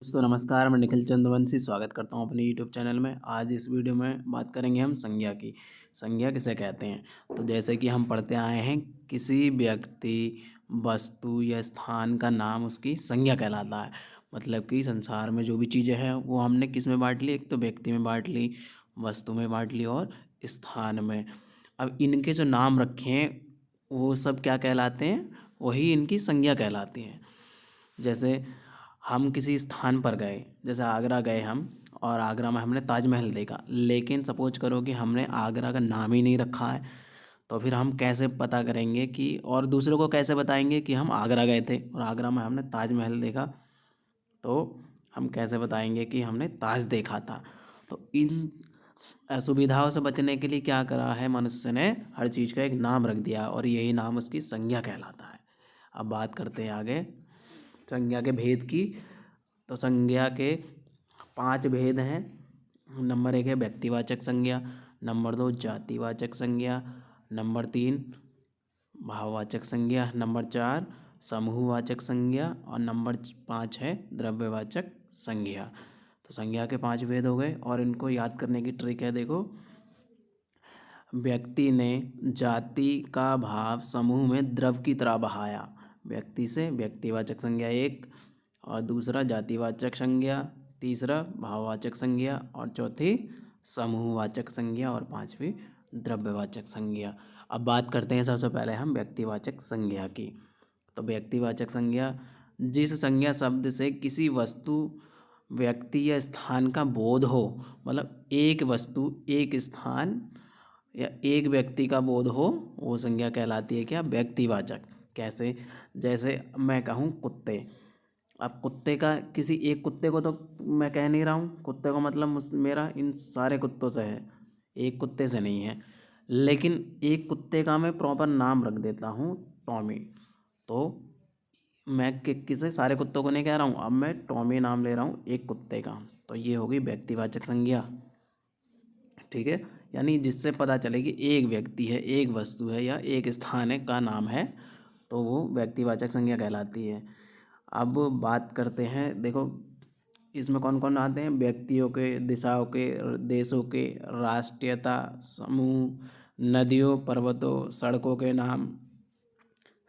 दोस्तों नमस्कार, मैं निखिल चंद्रवंशी स्वागत करता हूँ अपने यूट्यूब चैनल में। आज इस वीडियो में बात करेंगे हम संज्ञा की। संज्ञा किसे कहते हैं? तो जैसे कि हम पढ़ते आए हैं, किसी व्यक्ति, वस्तु या स्थान का नाम उसकी संज्ञा कहलाता है। मतलब कि संसार में जो भी चीज़ें हैं वो हमने किस में बांट ली? एक तो व्यक्ति में बांट ली, वस्तु में बांट ली और स्थान में। अब इनके जो नाम रखे हैं वो सब क्या कहलाते हैं? वही इनकी संज्ञा कहलाती हैं। जैसे हम किसी स्थान पर गए, जैसे आगरा गए हम, और आगरा में हमने ताजमहल देखा, लेकिन सपोज करो कि हमने आगरा का नाम ही नहीं रखा है, तो फिर हम कैसे पता करेंगे कि, और दूसरों को कैसे बताएंगे कि हम आगरा गए थे और आगरा में हमने ताजमहल देखा? तो हम कैसे बताएंगे कि हमने ताज देखा था? तो इन असुविधाओं से बचने के लिए क्या करा है मनुष्य ने? हर चीज़ का एक नाम रख दिया और यही नाम उसकी संज्ञा कहलाता है। अब बात करते हैं आगे संज्ञा के भेद की। तो संज्ञा के 5 भेद हैं। नंबर 1 है व्यक्तिवाचक संज्ञा, नंबर 2 जातिवाचक संज्ञा, नंबर 3 भाववाचक संज्ञा, नंबर 4 समूहवाचक संज्ञा और नंबर 5 है द्रव्यवाचक संज्ञा। तो संज्ञा के 5 भेद हो गए और इनको याद करने की ट्रिक है, देखो। व्यक्ति ने जाति का भाव समूह में द्रव की तरह बहाया। व्यक्ति से व्यक्तिवाचक संज्ञा एक, और दूसरा जातिवाचक संज्ञा, तीसरा भाववाचक संज्ञा और चौथी समूहवाचक संज्ञा और पांचवी द्रव्यवाचक संज्ञा। अब बात करते हैं सबसे पहले हम व्यक्तिवाचक संज्ञा की। तो व्यक्तिवाचक संज्ञा, जिस संज्ञा शब्द से किसी वस्तु, व्यक्ति या स्थान का बोध हो, मतलब एक वस्तु, एक स्थान या एक व्यक्ति का बोध हो, वो संज्ञा कहलाती है क्या? व्यक्तिवाचक। कैसे? जैसे मैं कहूँ कुत्ते। अब कुत्ते का, किसी एक कुत्ते को तो मैं कह नहीं रहा हूँ, कुत्ते का मतलब मेरा इन सारे कुत्तों से है, एक कुत्ते से नहीं है। लेकिन एक कुत्ते का मैं प्रॉपर नाम रख देता हूँ, टॉमी। तो मैं किसे, सारे कुत्तों को नहीं कह रहा हूँ, अब मैं टॉमी नाम ले रहा हूँ एक कुत्ते का। तो ये होगी व्यक्तिवाचक संज्ञा। ठीक है, यानी जिससे पता चले कि एक व्यक्ति है, एक वस्तु है या एक स्थान है का नाम है, तो वो व्यक्तिवाचक संज्ञा कहलाती है। अब बात करते हैं, देखो इसमें कौन कौन आते हैं? व्यक्तियों के, दिशाओं के, देशों के, राष्ट्रीयता, समूह, नदियों, पर्वतों, सड़कों के नाम,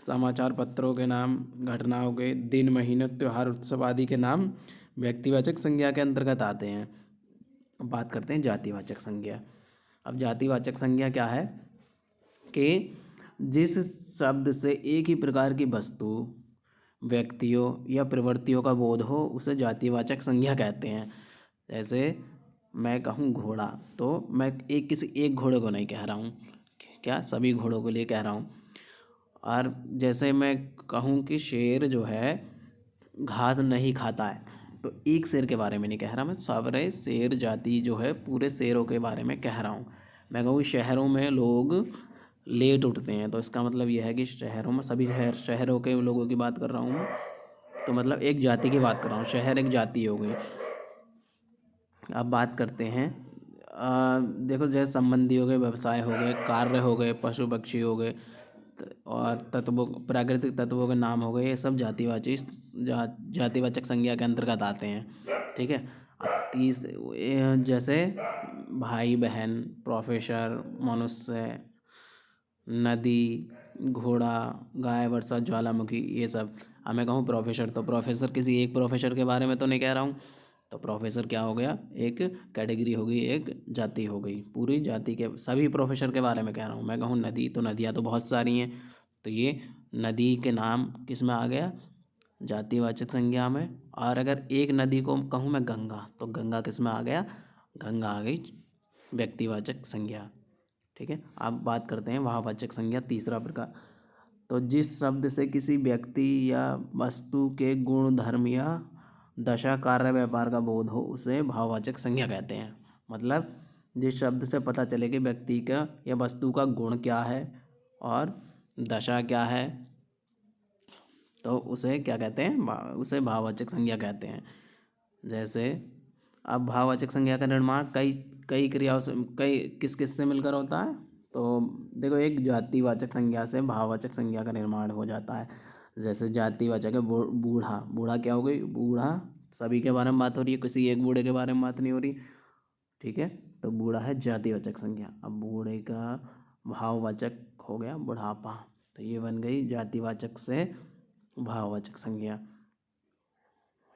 समाचार पत्रों के नाम, घटनाओं के, दिन, महीने, त्योहार, उत्सव आदि के नाम व्यक्तिवाचक संज्ञा के अंतर्गत आते हैं। अब बात करते हैं जातिवाचक संज्ञा। अब जातिवाचक संज्ञा क्या है कि जिस शब्द से एक ही प्रकार की वस्तु, व्यक्तियों या प्रवृत्तियों का बोध हो, उसे जातिवाचक संज्ञा कहते हैं। जैसे मैं कहूँ घोड़ा, तो मैं किसी एक घोड़े को नहीं कह रहा हूँ, क्या सभी घोड़ों के लिए कह रहा हूँ। और जैसे मैं कहूँ कि शेर जो है घास नहीं खाता है, तो एक शेर के बारे में नहीं कह रहा मैं, सारे शेर जाति जो है पूरे शेरों के बारे में कह रहा हूँ। मैं कहूँ शहरों में लोग लेट उठते हैं, तो इसका मतलब यह है कि शहरों में सभी शहरों के लोगों की बात कर रहा हूँ मैं, तो मतलब एक जाति की बात कर रहा हूँ, शहर एक जाति हो गई। अब बात करते हैं, देखो जैसे संबंधी हो गए, व्यवसाय हो गए, कार्य हो गए, पशु पक्षी हो गए, और तत्वों, प्राकृतिक तत्वों के नाम हो गए, ये सब जातिवाचक संज्ञा के अंतर्गत आते हैं। ठीक है। अब जैसे भाई बहन, प्रोफेसर, मनुष्य, नदी, घोड़ा, गाय, वर्षा, ज्वालामुखी, ये सब। अब मैं कहूँ प्रोफेसर, तो प्रोफेसर किसी एक प्रोफेसर के बारे में तो नहीं कह रहा हूँ, तो प्रोफेसर क्या हो गया? एक कैटेगरी हो गई, एक जाति हो गई, पूरी जाति के सभी प्रोफेसर के बारे में कह रहा हूँ। मैं कहूँ नदी, तो नदियाँ तो बहुत सारी हैं, तो ये नदी के नाम किस में आ गया? जातिवाचक संज्ञा में। और अगर एक नदी को कहूँ मैं गंगा, तो गंगा किस में आ गया? गंगा आ गई व्यक्तिवाचक संज्ञा। ठीक है। अब बात करते हैं भाववाचक संज्ञा, तीसरा प्रकार। तो जिस शब्द से किसी व्यक्ति या वस्तु के गुण, धर्म या दशा, कार्य, व्यापार का बोध हो, उसे भाववाचक संज्ञा कहते हैं। मतलब जिस शब्द से पता चले कि व्यक्ति का या वस्तु का गुण क्या है और दशा क्या है, तो उसे क्या कहते हैं? उसे भाववाचक संज्ञा कहते हैं। जैसे अब भाववाचक संज्ञा का निर्माण कई कई क्रियाओं से, कई किस किस से मिलकर होता है? तो देखो, एक जातिवाचक संज्ञा से भाववाचक संज्ञा का निर्माण हो जाता है। जैसे जातिवाचक है बूढ़ा, बूढ़ा क्या हो गई? बूढ़ा सभी के बारे में बात हो रही है, किसी एक बूढ़े के बारे में बात नहीं हो रही। ठीक है, तो बूढ़ा है जातिवाचक संज्ञा। अब बूढ़े का भाववाचक हो गया बुढ़ापा, तो ये बन गई जातिवाचक से भाववाचक संज्ञा।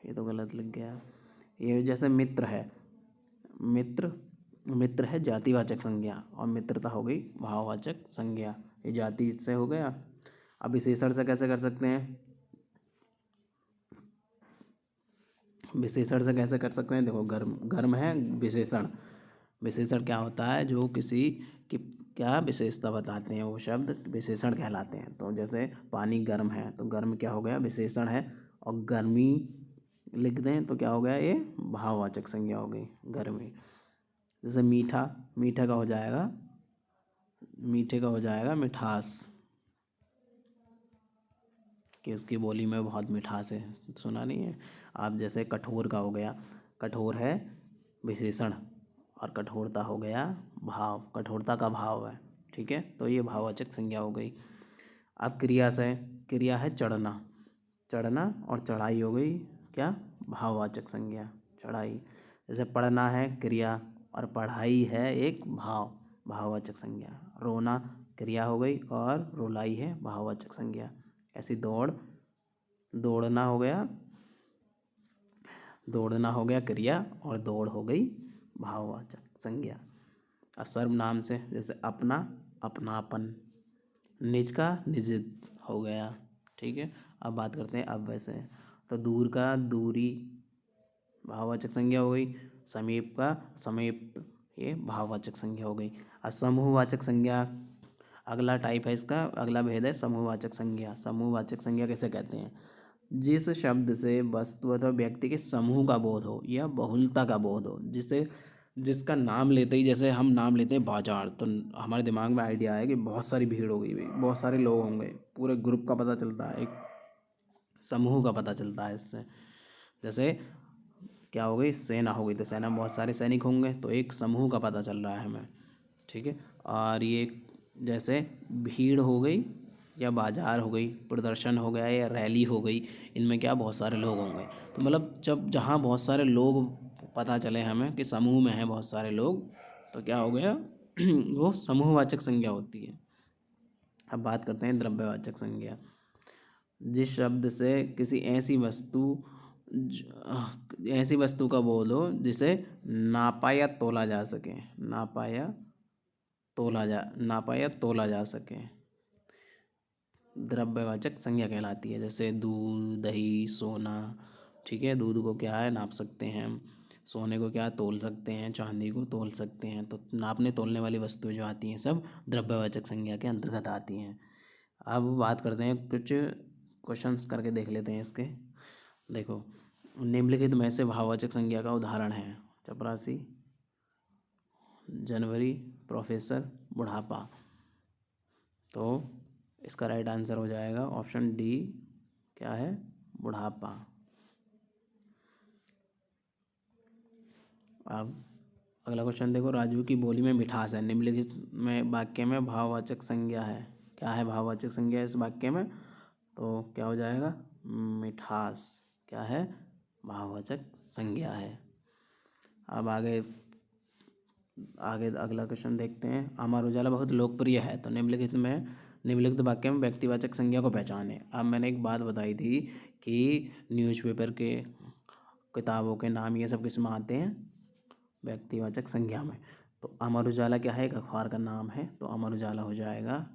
ये तो गलत लिख गया। ये जैसे मित्र है, मित्र मित्र है जातिवाचक संज्ञा और मित्रता हो गई भाववाचक संज्ञा। ये जाति से हो गया। अब विशेषण से कैसे कर सकते हैं? विशेषण से कैसे कर सकते हैं? देखो, गर्म गर्म है विशेषण। विशेषण क्या होता है? जो किसी की क्या विशेषता बताते हैं, वो शब्द विशेषण कहलाते हैं। तो जैसे पानी गर्म है, तो गर्म क्या हो गया? विशेषण है। और गर्मी लिख दें तो क्या हो गया? ये भाववाचक संज्ञा हो गई, गर्मी। जैसे मीठा, मीठे का हो जाएगा मिठास, कि उसकी बोली में बहुत मिठास है। सुना नहीं है आप? जैसे कठोर का हो गया, कठोर है विशेषण और कठोरता हो गया भाव, कठोरता का भाव है। ठीक है, तो ये भाववाचक संज्ञा हो गई। अब क्रिया से, क्रिया है चढ़ना, चढ़ना और चढ़ाई हो गई क्या? भाववाचक संज्ञा, चढ़ाई। जैसे पढ़ना है क्रिया और पढ़ाई है एक भाव, भाववाचक संज्ञा। रोना क्रिया हो गई और रुलाई है भाववाचक संज्ञा। ऐसी दौड़ना हो गया क्रिया और दौड़ हो गई भाववाचक संज्ञा। अब सर्वनाम से, जैसे अपना, अपनापन। निज का निजित हो गया। ठीक है, अब बात करते हैं अब वैसे। तो दूर का दूरी भाववाचक संज्ञा हो गई। समीप का समीप, ये भाववाचक संज्ञा हो गई। और समूहवाचक संज्ञा अगला टाइप है इसका, अगला भेद है समूहवाचक संज्ञा। समूहवाचक संज्ञा किसे कहते हैं? जिस शब्द से वस्तु अथवा व्यक्ति के समूह का बोध हो या बहुलता का बोध हो, जिसका नाम लेते ही, जैसे हम नाम लेते हैं बाजार, तो हमारे दिमाग में आइडिया आया कि बहुत सारी भीड़ हो गई भाई, बहुत सारे लोग होंगे, पूरे ग्रुप का पता चलता है, एक समूह का पता चलता है इससे। जैसे क्या हो गई? सेना हो गई, तो सेना में बहुत सारे सैनिक होंगे, तो एक समूह का पता चल रहा है हमें। ठीक है, और ये जैसे भीड़ हो गई या बाजार हो गई, प्रदर्शन हो गया या रैली हो गई, इनमें क्या बहुत सारे लोग होंगे। तो मतलब जब जहाँ बहुत सारे लोग पता चले हमें कि समूह में हैं बहुत सारे लोग, तो क्या हो गया? वो समूहवाचक संज्ञा होती है। अब बात करते हैं द्रव्यवाचक संज्ञा। जिस शब्द से किसी ऐसी वस्तु का बोध हो जिसे नापा या तोला जा सके, नापा या तोला जा सके, द्रव्यवाचक संज्ञा कहलाती है। जैसे दूध, दही, सोना। ठीक है, दूध को क्या है? नाप सकते हैं हम। सोने को क्या तोल सकते हैं, चांदी को तोल सकते हैं। तो नापने तोलने वाली वस्तुएं जो आती हैं सब द्रव्यवाचक संज्ञा के अंतर्गत आती हैं। अब बात करते हैं, कुछ क्वेश्चंस करके देख लेते हैं इसके। देखो, निम्नलिखित में से भाववाचक संज्ञा का उदाहरण है? चपरासी, जनवरी, प्रोफेसर, बुढ़ापा। तो इसका राइट आंसर हो जाएगा ऑप्शन डी, क्या है? बुढ़ापा। अब अगला क्वेश्चन देखो, राजू की बोली में मिठास है, निम्नलिखित में वाक्य में भाववाचक संज्ञा है। क्या है भाववाचक संज्ञा इस वाक्य में? तो क्या हो जाएगा? मिठास क्या है? भाववाचक संज्ञा है। अब आगे अगला क्वेश्चन देखते हैं। अमर उजाला बहुत लोकप्रिय है, तो निम्नलिखित वाक्य में व्यक्तिवाचक संज्ञा को पहचाने। अब मैंने एक बात बताई थी कि न्यूज़पेपर के, किताबों के नाम, ये सब किस में आते हैं? व्यक्तिवाचक संज्ञा में। तो अमर उजाला क्या है? एक अखबार का नाम है, तो अमर उजाला हो जाएगा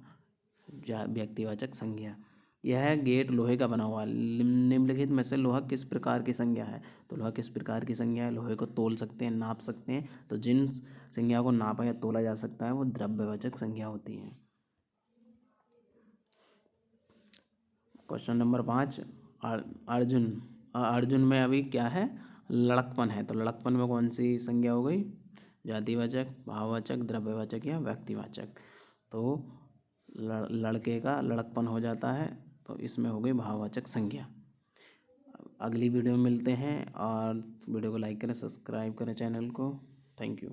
व्यक्तिवाचक संज्ञा। यह गेट लोहे का बना हुआ है, निम्नलिखित में से लोहा किस प्रकार की संज्ञा है? तो लोहा किस प्रकार की संज्ञा है? लोहे को तोल सकते हैं, नाप सकते हैं। तो जिन संज्ञा को नापा या तोला जा सकता है वो द्रव्यवाचक संज्ञा होती है। Question number 5, Arjun. अर्जुन में अभी क्या है? लड़कपन है, तो लड़कपन में कौन सी संज्ञा हो गई? जातिवाचक, भाववाचक, द्रव्यवाचक या व्यक्तिवाचक? तो लड़के का लड़कपन हो जाता है, तो इसमें हो गई भाववाचक संज्ञा। अगली वीडियो में मिलते हैं, और वीडियो को लाइक करें, सब्सक्राइब करें चैनल को। Thank you.